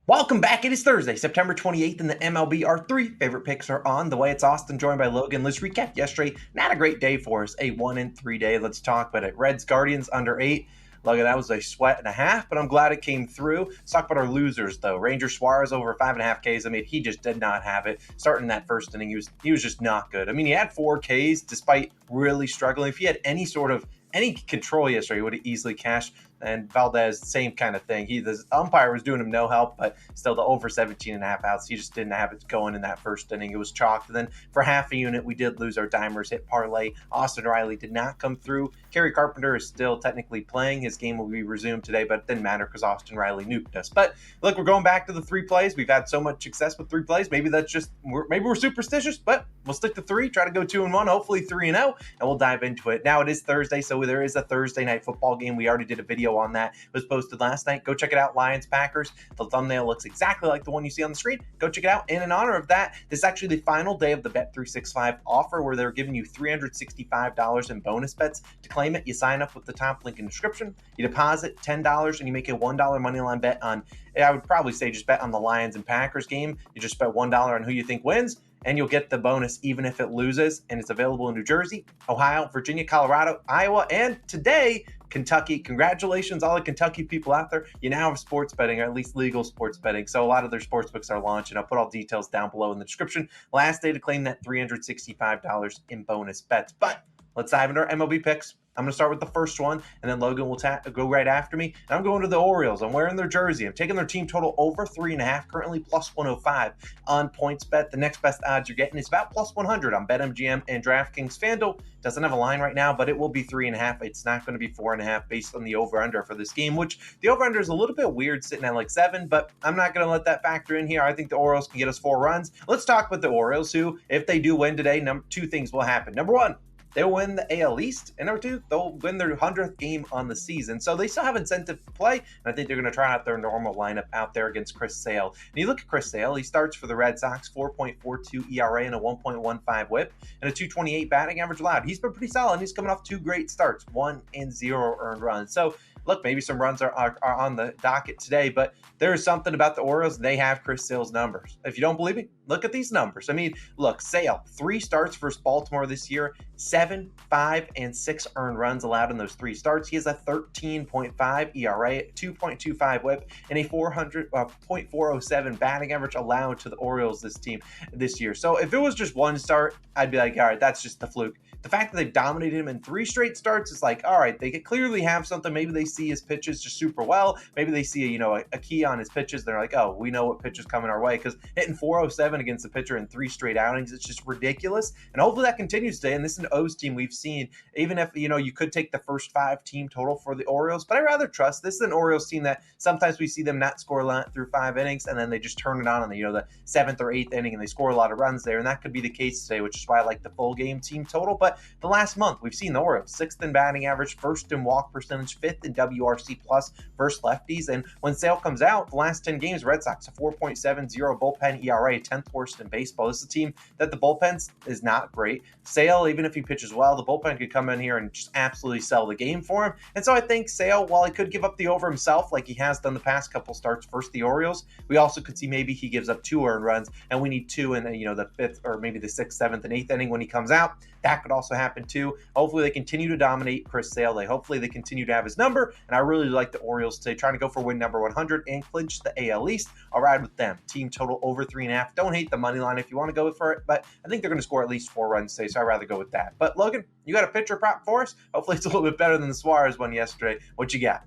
Welcome back. It is Thursday, September 28th, and the MLB. Our three favorite picks are on the way. It's Austin, joined by Logan. Let's recap yesterday. Not a great day for us. A 1-3 day. Let's talk about it. Reds, Guardians, under 8. Logan, that was a sweat and a half, but I'm glad it came through. Let's talk about our losers, though. Ranger Suarez over 5.5 Ks. I mean, he just did not have it. Starting that first inning, he was just not good. I mean, he had 4 Ks despite really struggling. If he had any control yesterday, he would have easily cashed. And Valdez, same kind of thing. The umpire was doing him no help, but still the over 17.5 outs, he just didn't have it going in that first inning. It was chalked. And then for half a unit, we did lose our dimers hit parlay. Austin Riley did not come through. Kerry Carpenter is still technically playing. His game will be resumed today, but it didn't matter because Austin Riley nuked us. But look, we're going back to the 3 plays. We've had so much success with 3 plays. Maybe we're superstitious, but we'll stick to 3. Try to go 2-1, hopefully 3-0, and we'll dive into it. Now it is Thursday, so there is a Thursday night football game. We already did a video on that. It was posted last night. Go check it out, Lions Packers. The thumbnail looks exactly like the one you see on the screen. Go check it out. And in honor of that, this is actually the final day of the Bet365 offer where they're giving you $365 in bonus bets. To claim it, you sign up with the top link in the description. You deposit $10 and you make a $1 moneyline bet on, I would probably say just bet on the Lions and Packers game. You just bet $1 on who you think wins, and you'll get the bonus even if it loses. And it's available in New Jersey, Ohio, Virginia, Colorado, Iowa, and today, Kentucky. Congratulations, all the Kentucky people out there. You now have sports betting, or at least legal sports betting. So a lot of their sports books are launching. I'll put all details down below in the description. Last day to claim that $365 in bonus bets. But let's dive into our MLB picks. I'm going to start with the first one, and then Logan will go right after me. And I'm going to the Orioles. I'm wearing their jersey. I'm taking their team total over 3.5, currently plus 105 on PointsBet. The next best odds you're getting is about plus 100 on BetMGM and DraftKings. FanDuel doesn't have a line right now, but it will be 3.5. It's not going to be 4.5 based on the over-under for this game, which the over-under is a little bit weird, sitting at like 7, but I'm not going to let that factor in here. I think the Orioles can get us 4 runs. Let's talk about the Orioles, who, if they do win today, 2 things will happen. Number 1, they'll win the AL East, and number 2, they'll win their 100th game on the season. So they still have incentive to play, and I think they're going to try out their normal lineup out there against Chris Sale. And you look at Chris Sale, he starts for the Red Sox, 4.42 ERA and a 1.15 whip, and a 228 batting average allowed. He's been pretty solid, and he's coming off 2 great starts, 1 and 0 earned runs. So look, maybe some runs are on the docket today, but there is something about the Orioles. They have Chris Sale's numbers. If you don't believe me, look at these numbers. I mean, look, Sale, 3 starts versus Baltimore this year, 7, 5, and 6 earned runs allowed in those 3 starts. He has a 13.5 ERA, 2.25 whip, and a 0.407 batting average allowed to the Orioles this year. So if it was just 1 start, I'd be like, all right, that's just the fluke. The fact that they've dominated him in 3 straight starts is like, all right, they could clearly have something. Maybe they see his pitches just super well. Maybe they see a key on his pitches. They're like, oh, we know what pitch is coming our way, because hitting 407 against the pitcher in 3 straight outings, it's just ridiculous. And hopefully that continues today. And this is an O's team we've seen, even if, you could take the first 5 team total for the Orioles, but I rather trust. This is an Orioles team that sometimes we see them not score a lot through 5 innings, and then they just turn it on in the 7th or 8th inning, and they score a lot of runs there. And that could be the case today, which is why I like the full game team total. But the last month, we've seen the Orioles 6th in batting average, 1st in walk percentage, 5th in WRC plus versus lefties. And when Sale comes out, the last 10 games, Red Sox a 4.70 bullpen ERA, 10th worst in baseball. This is a team that the bullpen is not great. Sale, even if he pitches well, the bullpen could come in here and just absolutely sell the game for him. And so I think Sale, while he could give up the over himself, like he has done the past couple starts versus the Orioles, we also could see maybe he gives up 2 earned runs, and we need 2 in the 5th or maybe the 6th, 7th, and 8th inning when he comes out. That could also happen too. Hopefully they continue to dominate Chris Sale. Hopefully they continue to have his number, and I really like the Orioles today, trying to go for win number 100 and clinch the AL East. I'll ride with them. Team total over 3.5. Don't hate the money line if you want to go for it, but I think they're going to score at least 4 runs today, so I'd rather go with that. But Logan, you got a pitcher prop for us? Hopefully it's a little bit better than the Suarez one yesterday. What you got?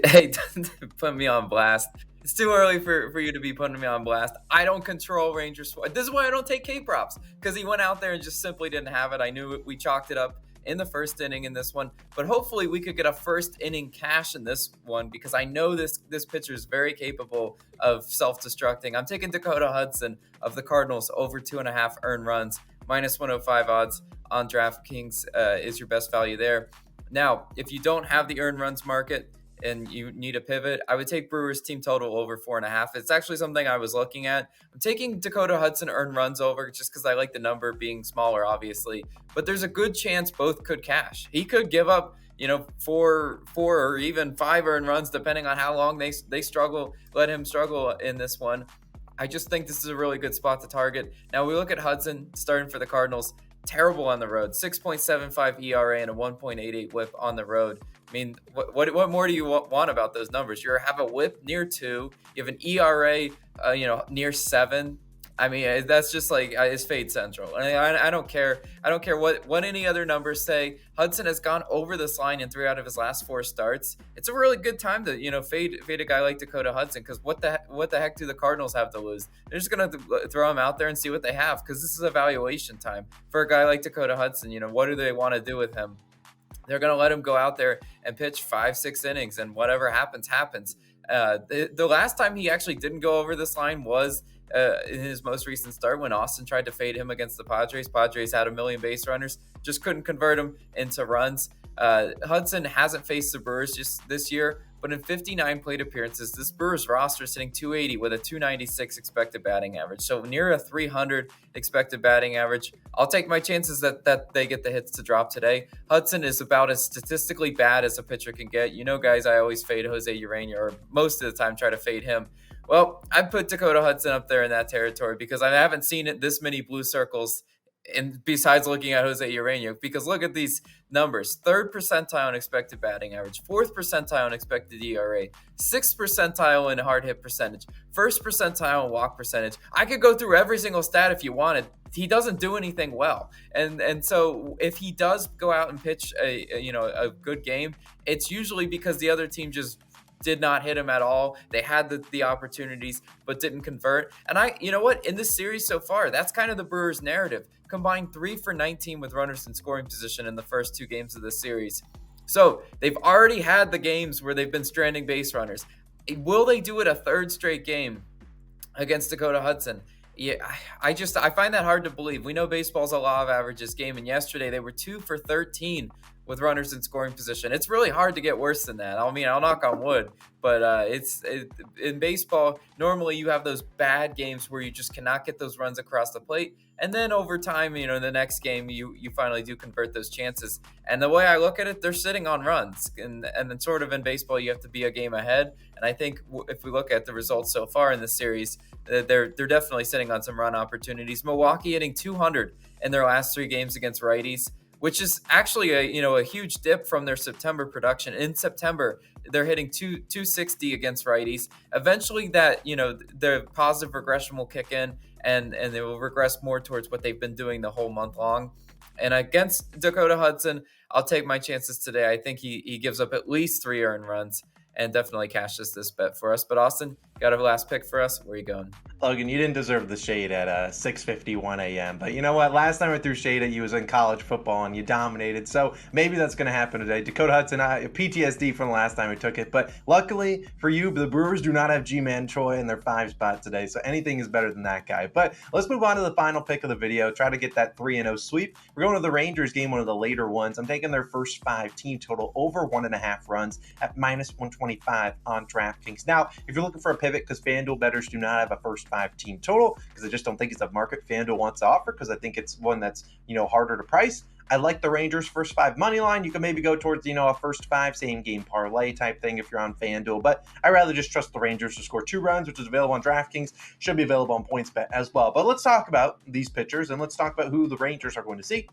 Hey, don't put me on blast. It's too early for you to be putting me on blast. I don't control Ranger Suarez. This is why I don't take K props, because he went out there and just simply didn't have it. I knew we chalked it up in the first inning in this one, but hopefully we could get a first inning cash in this one, because I know this pitcher is very capable of self-destructing. I'm taking Dakota Hudson of the Cardinals over 2.5 earned runs, minus 105 odds on DraftKings is your best value there. Now, if you don't have the earned runs market, and you need a pivot, I would take Brewers team total over 4.5. It's actually something I was looking at. I'm taking Dakota Hudson earned runs over just because I like the number being smaller, obviously. But there's a good chance both could cash. He could give up, four or even 5 earned runs, depending on how long they struggle, let him struggle in this one. I just think this is a really good spot to target. Now we look at Hudson starting for the Cardinals. Terrible on the road, 6.75 ERA and a 1.88 WHIP on the road. I mean, what more do you want about those numbers? You have a WHIP near 2, you have an ERA, near 7. I mean, that's just like it's fade central. I don't care. I don't care what any other numbers say. Hudson has gone over this line in 3 out of his last 4 starts. It's a really good time to fade a guy like Dakota Hudson, because what the heck do the Cardinals have to lose? They're just gonna throw him out there and see what they have, because this is evaluation time for a guy like Dakota Hudson. What do they want to do with him? They're gonna let him go out there and pitch 5-6 innings, and whatever happens. The last time he actually didn't go over this line was in his most recent start, when Austin tried to fade him against the Padres. Padres had a million base runners, just couldn't convert them into runs. Hudson hasn't faced the Brewers just this year, but in 59 plate appearances, this Brewers roster is hitting 280 with a 296 expected batting average. So near a 300 expected batting average. I'll take my chances that they get the hits to drop today. Hudson is about as statistically bad as a pitcher can get. Guys, I always fade Jose Urena, or most of the time try to fade him. Well, I put Dakota Hudson up there in that territory because I haven't seen it this many blue circles, and besides looking at Jose Urena, because look at these numbers: 3rd percentile in expected batting average, 4th percentile in expected ERA, 6th percentile in hard hit percentage, 1st percentile in walk percentage. I could go through every single stat if you wanted. He doesn't do anything well, and so if he does go out and pitch a good game, it's usually because the other team just did not hit him at all. They had the opportunities, but didn't convert. And in this series so far, that's kind of the Brewers' narrative. Combined 3 for 19 with runners in scoring position in the first 2 games of this series. So they've already had the games where they've been stranding base runners. Will they do it a 3rd straight game against Dakota Hudson? Yeah, I find that hard to believe. We know baseball's a law of averages game, and yesterday they were 2 for 13 with runners in scoring position. It's really hard to get worse than that. I mean, I'll knock on wood, but in baseball, normally you have those bad games where you just cannot get those runs across the plate. And then over time, the next game, you finally do convert those chances. And the way I look at it, they're sitting on runs. And then sort of in baseball, you have to be a game ahead. And I think if we look at the results so far in the series, they're definitely sitting on some run opportunities. Milwaukee hitting 200 in their last 3 games against righties, which is actually a huge dip from their September production. In September, they're hitting 260 against righties. Eventually, the positive regression will kick in, and they will regress more towards what they've been doing the whole month long. And against Dakota Hudson, I'll take my chances today. I think he gives up at least 3 earned runs, and definitely cashes this bet for us. But Austin, got a last pick for us? Where are you going? Logan, you didn't deserve the shade at 6:51 a.m. But you know what? Last time I threw shade at you was in college football, and you dominated. So maybe that's going to happen today. Dakota Hudson, PTSD from the last time we took it. But luckily for you, the Brewers do not have G-Man Choi in their 5 spot today. So anything is better than that guy. But let's move on to the final pick of the video. Try to get that 3-0 sweep. We're going to the Rangers game, one of the later ones. I'm taking their first 5 team total over 1.5 runs at -125 on DraftKings. Now, if you're looking for a pivot, because FanDuel bettors do not have a first 5 team total, because I just don't think it's a market FanDuel wants to offer, because I think it's one that's harder to price. I like the Rangers first 5 money line. You can maybe go towards a first 5 same game parlay type thing if you're on FanDuel, but I rather just trust the Rangers to score 2 runs, which is available on DraftKings. Should be available on PointsBet as well. But let's talk about these pitchers, and let's talk about who the Rangers are going to see.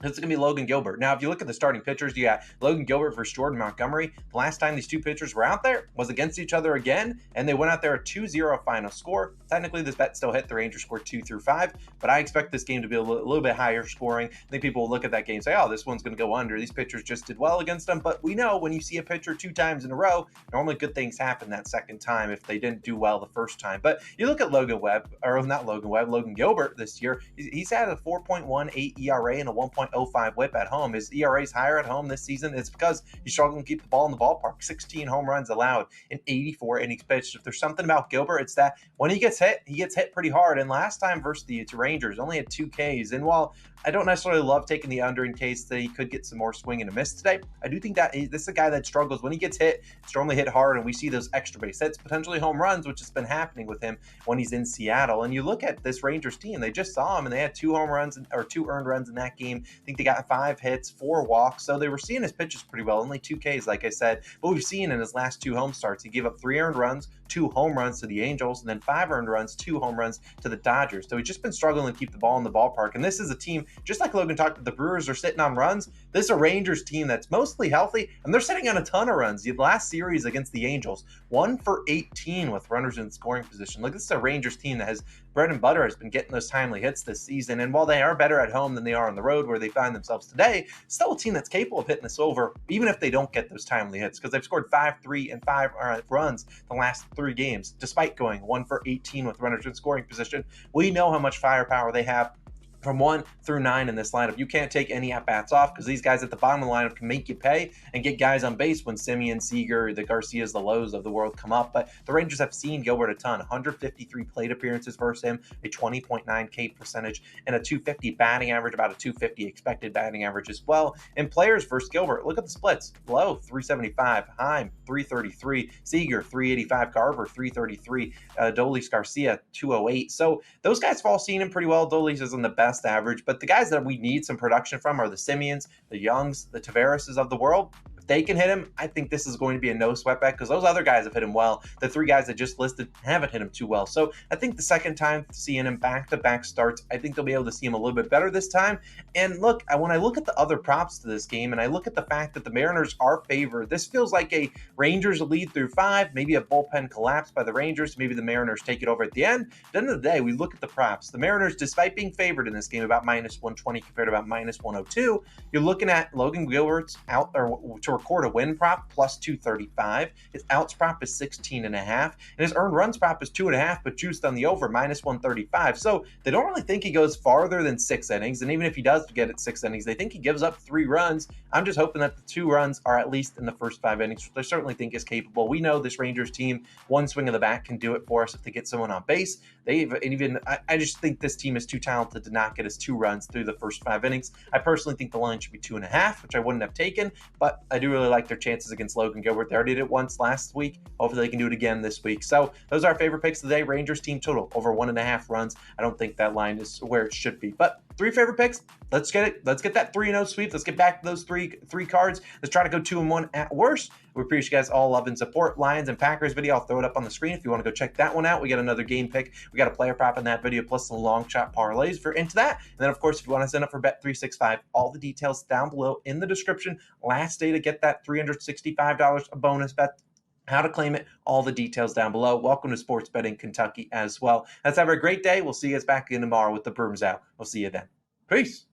It's going to be Logan Gilbert. Now, if you look at the starting pitchers, you got Logan Gilbert versus Jordan Montgomery. The last time these 2 pitchers were out there was against each other again, and they went out there a 2-0 final score. Technically, this bet still hit. The Rangers scored 2 through 5, but I expect this game to be a little bit higher scoring. I think people will look at that game and say, oh, this one's going to go under. These pitchers just did well against them, but we know when you see a pitcher 2 times in a row, normally good things happen that second time if they didn't do well the first time. But you look at Logan Gilbert this year. He's had a 4.18 ERA and a 1.0 1.05 whip at home. His ERA is higher at home this season. It's because he's struggling to keep the ball in the ballpark. 16 home runs allowed in 84 innings pitched. If there's something about Gilbert, it's that when he gets hit pretty hard. And last time versus the Rangers, only had 2 Ks. And while I don't necessarily love taking the under in case that he could get some more swing and a miss today, I do think that this is a guy that struggles when he gets hit. It's normally hit hard, and we see those extra base hits, potentially home runs, which has been happening with him when he's in Seattle. And you look at this Rangers team, they just saw him, and they had 2 home runs or 2 earned runs in that game. I think they got 5 hits, 4 walks, so they were seeing his pitches pretty well. Only 2 Ks, like I said, but we've seen in his last 2 home starts, he gave up 3 earned runs, 2 home runs to the Angels, and then 5 earned runs, 2 home runs to the Dodgers. So he's just been struggling to keep the ball in the ballpark. And this is a team, just like Logan talked, the Brewers are sitting on runs. This is a Rangers team that's mostly healthy, and they're sitting on a ton of runs. The last series against the Angels, 1 for 18 with runners in scoring position. Look, this is a Rangers team that has bread and butter, has been getting those timely hits this season. And while they are better at home than they are on the road where they find themselves today, still a team that's capable of hitting this over, even if they don't get those timely hits, because they've scored 5, 3, and 5 runs the last 3 games, despite going 1 for 18 with runners in scoring position. We know how much firepower they have from 1 through 9 in this lineup. You can't take any at-bats off because these guys at the bottom of the lineup can make you pay and get guys on base when Semien, Seager, the Garcias, the Lowe's of the world come up. But the Rangers have seen Gilbert a ton. 153 plate appearances versus him, a 20.9 K percentage, and a 250 batting average, about a 250 expected batting average as well. And players versus Gilbert, look at the splits. Lowe, 375. Heim, 333. Seager, 385. Garver, 333. Dolis, Garcia, 208. So those guys have all seen him pretty well. Dolis is in the best average, but the guys that we need some production from are the Semiens, the Youngs, the Tavareses of the world. If they can hit him, I think this is going to be a no sweat bet because those other guys have hit him well. The 3 guys I just listed haven't hit him too well. So I think the second time seeing him back-to-back starts, I think they'll be able to see him a little bit better this time. And look, when I look at the other props to this game and I look at the fact that the Mariners are favored, this feels like a Rangers lead through 5, maybe a bullpen collapse by the Rangers, maybe the Mariners take it over at the end. At the end of the day, we look at the props. The Mariners, despite being favored in this game, about -120 compared to about -102, you're looking at Logan Gilbert's out or to record a win prop plus 235. His outs prop is 16.5, and his earned runs prop is 2.5, but juiced on the over -135. So they don't really think he goes farther than 6 innings, and even if he does get it 6 innings, they think he gives up 3 runs. I'm just hoping that the 2 runs are at least in the first 5 innings, which I certainly think is capable. We know this Rangers team, one swing of the bat can do it for us if they get someone on base. I just think this team is too talented to not get us 2 runs through the first 5 innings. I personally think the line should be 2.5, which I wouldn't have taken, but I do really like their chances against Logan Gilbert. They already did it once last week. Hopefully they can do it again this week. So those are our favorite picks of the day. Rangers team total over 1.5 runs. I don't think that line is where it should be, but 3 favorite picks. Let's get it. Let's get that 3-0 sweep. Let's get back to those three cards. Let's try to go 2-1 at worst. We appreciate you guys all love and support. Lions and Packers video, I'll throw it up on the screen if you want to go check that one out. We got another game pick. We got a player prop in that video, plus some long shot parlays if you're into that. And then, of course, if you want to sign up for Bet365, all the details down below in the description. Last day to get that $365 bonus bet. How to claim it, all the details down below. Welcome to Sports Betting Kentucky as well. Let's have a great day. We'll see you guys back again tomorrow with the brooms out. We'll see you then. Peace.